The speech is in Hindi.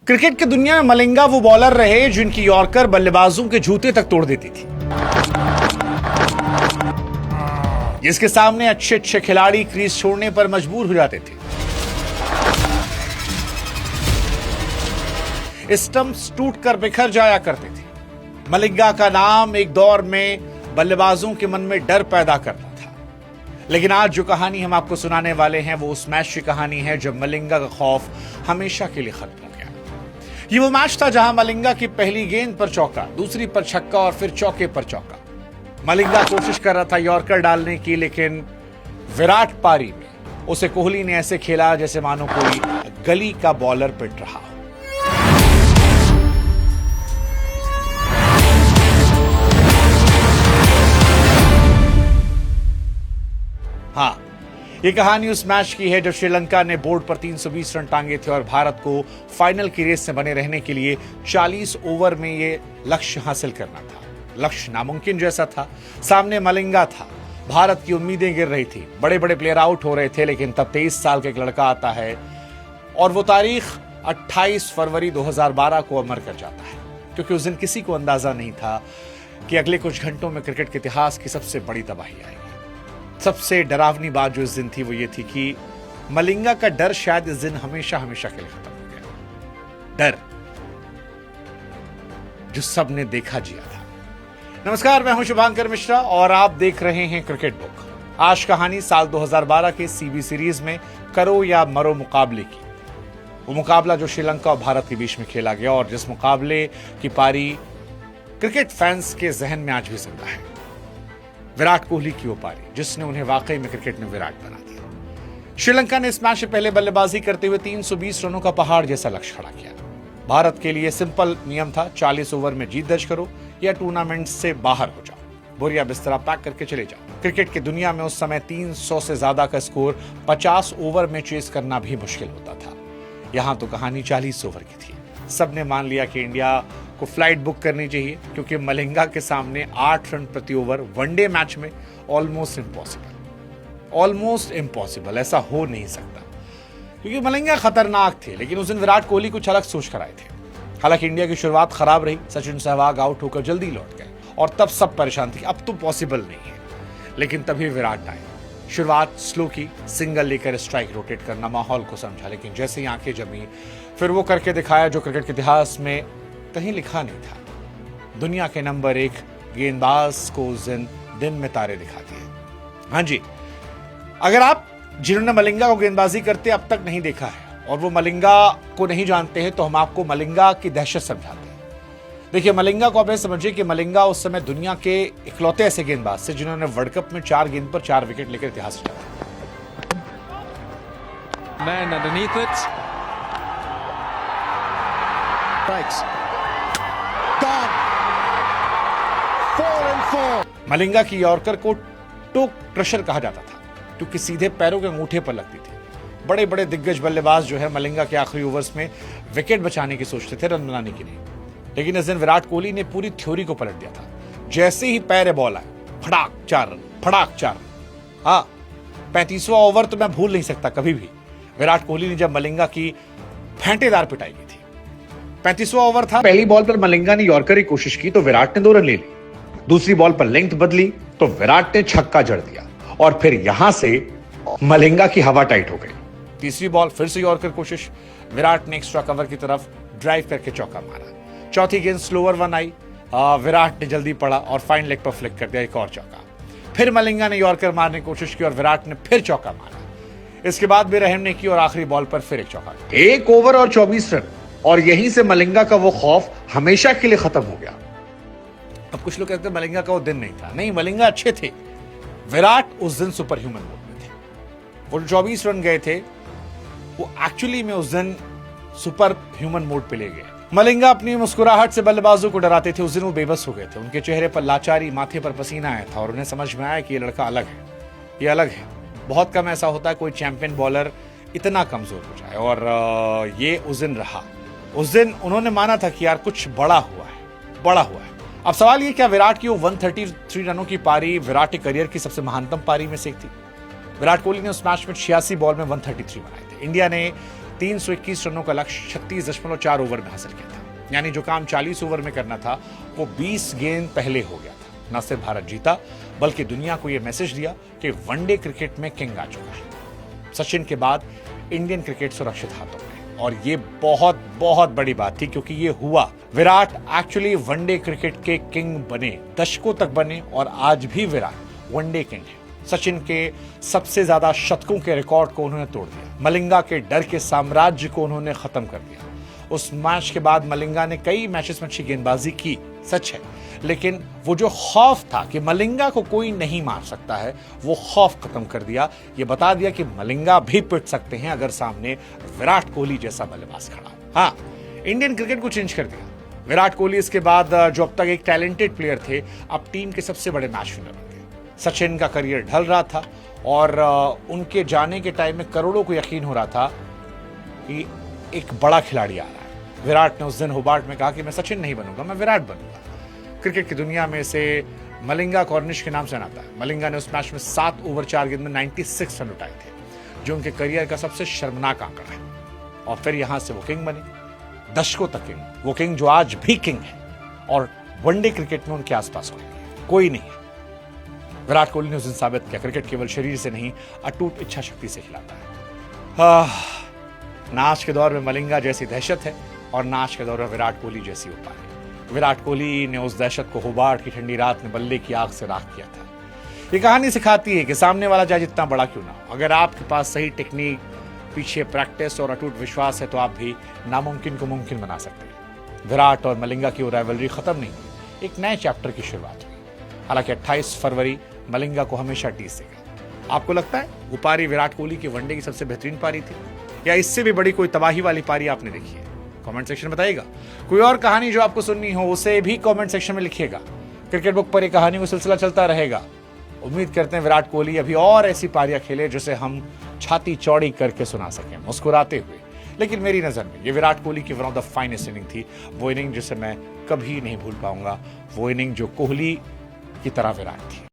क्रिकेट की दुनिया में मलिंगा वो बॉलर रहे जिनकी यॉर्कर बल्लेबाजों के जूते तक तोड़ देती थी, जिसके सामने अच्छे अच्छे खिलाड़ी क्रीज छोड़ने पर मजबूर हो जाते थे। स्टंप्स टूटकर बिखर जाया करते थे। मलिंगा का नाम एक दौर में बल्लेबाजों के मन में डर पैदा करता था, लेकिन आज जो कहानी हम आपको सुनाने वाले हैं वो उस मैच की कहानी है जब मलिंगा का खौफ हमेशा के लिए खत्म हो गया। ये वो मैच था जहां मलिंगा की पहली गेंद पर चौका, दूसरी पर छक्का और फिर चौके पर चौका। मलिंगा कोशिश कर रहा था यॉर्कर डालने की, लेकिन विराट पारी में उसे कोहली ने ऐसे खेला जैसे मानो कोई गली का बॉलर पिट रहा हो। हाँ, ये कहानी उस मैच की है जब श्रीलंका ने बोर्ड पर 320 रन टांगे थे और भारत को फाइनल की रेस में बने रहने के लिए 40 ओवर में ये लक्ष्य हासिल करना था। लक्ष्य नामुमकिन जैसा था। सामने मलिंगा था। भारत की उम्मीदें गिर रही थी, बड़े बड़े प्लेयर आउट हो रहे थे, लेकिन तब 23 साल का एक लड़का आता है और वो तारीख 28 फरवरी 2012 को अमर कर जाता है, क्योंकि उस दिन किसी को अंदाजा नहीं था कि अगले कुछ घंटों में क्रिकेट के इतिहास की सबसे बड़ी तबाही आएगी। सबसे डरावनी बात जो इस दिन थी वो ये थी कि मलिंगा का डर शायद इस दिन हमेशा हमेशा के लिए खत्म हो गया। डर जो सबने देखा जिया था। नमस्कार, मैं हूं शुभांकर मिश्रा और आप देख रहे हैं क्रिकेट बुक। आज कहानी साल 2012 के सीबी सीरीज में करो या मरो मुकाबले की। वो मुकाबला जो श्रीलंका और भारत के बीच में खेला गया और जिस मुकाबले की पारी क्रिकेट फैंस के जहन में आज भी जिंदा है। विराट कोहली की वो पारी जिसने उन्हें वाकई में क्रिकेट में विराट बना दिया। श्रीलंका ने इस मैच से पहले बल्लेबाजी करते हुए 320 रनों का पहाड़ जैसा लक्ष्य खड़ा किया। भारत के लिए सिंपल नियम था, 40 ओवर में जीत दर्ज करो या टूर्नामेंट से बाहर हो जाओ, बोरिया बिस्तरा पैक करके चले जाओ। क्रिकेट की दुनिया में उस समय 300 से ज्यादा का स्कोर 50 ओवर में चेस करना भी मुश्किल होता था। यहां तो कहानी 40 ओवर की थी। सबने मान लिया कि इंडिया को फ्लाइट बुक करनी चाहिए, क्योंकि मलिंगा के सामने 8 रन प्रति ओवर वनडे मैच में ऑलमोस्ट इम्पॉसिबल, ऐसा हो नहीं सकता, क्योंकि मलिंगा खतरनाक थे। लेकिन उस दिन विराट कोहली कुछ अलग सोच कर आए थे। हालांकि इंडिया की शुरुआत खराब रही, सचिन सहवाग आउट होकर जल्दी लौट गए और तब सब परेशान थे कि अब तो पॉसिबल नहीं है। लेकिन तभी विराट आए। शुरुआत स्लो की, सिंगल लेकर स्ट्राइक रोटेट करना, माहौल को समझा, लेकिन जैसे ही आंखें जमी फिर वो करके दिखाया जो क्रिकेट के इतिहास में कहीं लिखा नहीं था। दुनिया के नंबर 1 गेंदबाज को उस दिन में तारे दिखा दिए। हाँ जी, अगर आप जिन्होंने मलिंगा को गेंदबाजी करते अब तक नहीं देखा है और वो मलिंगा को नहीं जानते हैं, तो हम आपको मलिंगा की दहशत समझाते हैं। देखिए, मलिंगा को आप ऐसे समझिए कि मलिंगा उस समय दुनिया के इकलौते ऐसे गेंदबाज थे जिन्होंने वर्ल्ड कप में 4 गेंद पर 4 विकेट लेकर इतिहास रचा। Man underneath it. Strikes. Gone. 4-4. Malinga की यॉर्कर को टो क्रशर कहा जाता था, क्योंकि सीधे पैरों के अंगूठे पर लगती थी। बड़े बड़े दिग्गज बल्लेबाज जो है मलिंगा के आखिरी ओवर्स में विकेट बचाने की सोचते थे, रन बनाने की नहीं। लेकिन इस दिन विराट कोहली ने पूरी थ्योरी को पलट दिया था। जैसे ही पैर बॉल आए, फटाक 4 रन, फटाक 4 रन। हाँ, 35वां ओवर तो मैं भूल नहीं सकता कभी भी, विराट कोहली ने जब मलिंगा की फेंटेदार पिटाई की थी। 35वां ओवर था, पहली बॉल पर मलिंगा ने यॉर्कर की कोशिश की तो विराट ने 2 रन ले ली। दूसरी बॉल पर लेंथ बदली तो विराट ने छक्का जड़ दिया और फिर यहां से मलिंगा की हवा टाइट हो गई। तीसरी बॉल फिर से यॉर्कर कोशिश, विराट ने एक्स्ट्रा कवर की तरफ ड्राइव करके चौका मारा। चौथी गेंद स्लोअर 1 आई, विराट ने जल्दी पड़ा और फाइन लेग पर फ्लिक कर दिया, एक और चौका। फिर मलिंगा ने यॉर्कर मारने की कोशिश की और विराट ने फिर चौका मारा। इसके बाद भी रहम ने की और आखिरी बॉल पर फिर एक चौका। 1 ओवर और 24 रन, और यहीं से मलिंगा का वो खौफ हमेशा के लिए खत्म हो गया। अब कुछ लोग कहते हैं मलिंगा का वो दिन नहीं था। नहीं, मलिंगा अच्छे थे, विराट उस दिन सुपर ह्यूमन मोड में थे। वो 24 रन गए थे, वो एक्चुअली में उस दिन सुपर ह्यूमन मोड पे ले गए। मलिंगा अपनी मुस्कुराहट से बल्लेबाजों को डराते थे। उस दिन वो बेबस हो गए थे। उनके चेहरे पर लाचारी, माथे पर पसीना आया था और उन्हें समझ में आया कि ये लड़का अलग है, ये अलग है। बहुत कम ऐसा होता है कोई चैंपियन बॉलर इतना कमजोर हो जाए, और ये उस दिन रहा। उस दिन उन्होंने माना था कि यार कुछ बड़ा हुआ है। अब सवाल ये, क्या विराट की वो 133 रनों की पारी विराट के करियर की सबसे महानतम पारी में से एक थी? विराट कोहली ने उस मैच में 86 बॉल में 133 बनाए थे। इंडिया ने 321 रनों का लक्ष्य 36.4 ओवर में हासिल किया था। यानी जो काम 40 ओवर में करना था वो 20 गेंद पहले हो गया था। न सिर्फ भारत जीता बल्कि दुनिया को यह मैसेज दिया कि वनडे क्रिकेट में किंग आ चुका है। सचिन के बाद इंडियन क्रिकेट सुरक्षित हाथों में, और ये बहुत बहुत बड़ी बात थी क्योंकि ये हुआ। विराट एक्चुअली वनडे क्रिकेट के किंग बने, दशकों तक बने, और आज भी विराट वनडे किंग है। सचिन के सबसे ज्यादा शतकों के रिकॉर्ड को उन्होंने तोड़ दिया। मलिंगा के डर के साम्राज्य को उन्होंने खत्म कर दिया। उस मैच के बाद मलिंगा ने कई मैचेस में अच्छी गेंदबाजी की, सच है, लेकिन वो जो खौफ था कि मलिंगा को कोई नहीं मार सकता है, वो खौफ खत्म कर दिया। ये बता दिया कि मलिंगा भी पिट सकते हैं अगर सामने विराट कोहली जैसा बल्लेबाज खड़ा हो। हाँ, इंडियन क्रिकेट को चेंज कर दिया। विराट कोहली इसके बाद जो अब तक एक टैलेंटेड प्लेयर थे, अब टीम के सबसे बड़े मैच विनर बन गए। सचिन का करियर ढल रहा था और उनके जाने के टाइम में करोड़ों को यकीन हो रहा था कि एक बड़ा खिलाड़ी आ रहा है। विराट ने उस दिन होबार्ट में कहा कि मैं सचिन नहीं बनूंगा, मैं विराट बनूंगा। क्रिकेट की दुनिया में से मलिंगा कॉर्निश के नाम से आता है। मलिंगा ने उस मैच में 7 ओवर 4 गेंद में 96 रन उठाए थे, जो उनके करियर का सबसे शर्मनाक आंकड़ा है। और फिर यहां से वो किंग बने, दशकों तक किंग, वो किंग जो आज भी किंग है, और वनडे क्रिकेट में उनके आसपास कोई नहीं है। विराट कोहली ने उस दिन साबित किया क्रिकेट केवल शरीर से नहीं, अटूट इच्छा शक्ति से खिलाता है। ना आज के दौर में मलिंगा जैसी दहशत है और ना आज के दौर में विराट कोहली जैसी उपाय है। विराट कोहली ने उस दहशत को होबार्ट की ठंडी रात में बल्ले की आग से राख किया था। ये कहानी सिखाती है कि सामने वाला चाहे जितना बड़ा क्यों ना हो, अगर आपके पास सही टेक्निक, पीछे प्रैक्टिस और अटूट विश्वास है तो आप भी नामुमकिन को मुमकिन बना सकते हैं। विराट और मलिंगा की वो राइवलरी खत्म नहीं हुई, एक नए चैप्टर की शुरुआत हुई। हालांकि 28 फरवरी मलिंगा को हमेशा टीस देगा। आपको लगता है वो पारी विराट कोहली की वनडे की सबसे बेहतरीन पारी थी, या इससे भी बड़ी कोई तबाही वाली पारी आपने देखी है? कमेंट सेक्शन में बताइएगा। कोई और कहानी जो आपको सुननी हो उसे भी कमेंट सेक्शन में लिखिएगा। क्रिकेट बुक पर ये कहानी का सिलसिला चलता रहेगा। उम्मीद करते हैं विराट कोहली अभी और ऐसी पारियां खेले जिसे हम छाती चौड़ी करके सुना सकें मुस्कुराते हुए। लेकिन मेरी नजर में ये विराट कोहली की one of the finest inning थी। वो इनिंग जिसे मैं कभी नहीं भूल पाऊंगा, वो इनिंग जो कोहली की तरह विराट थी।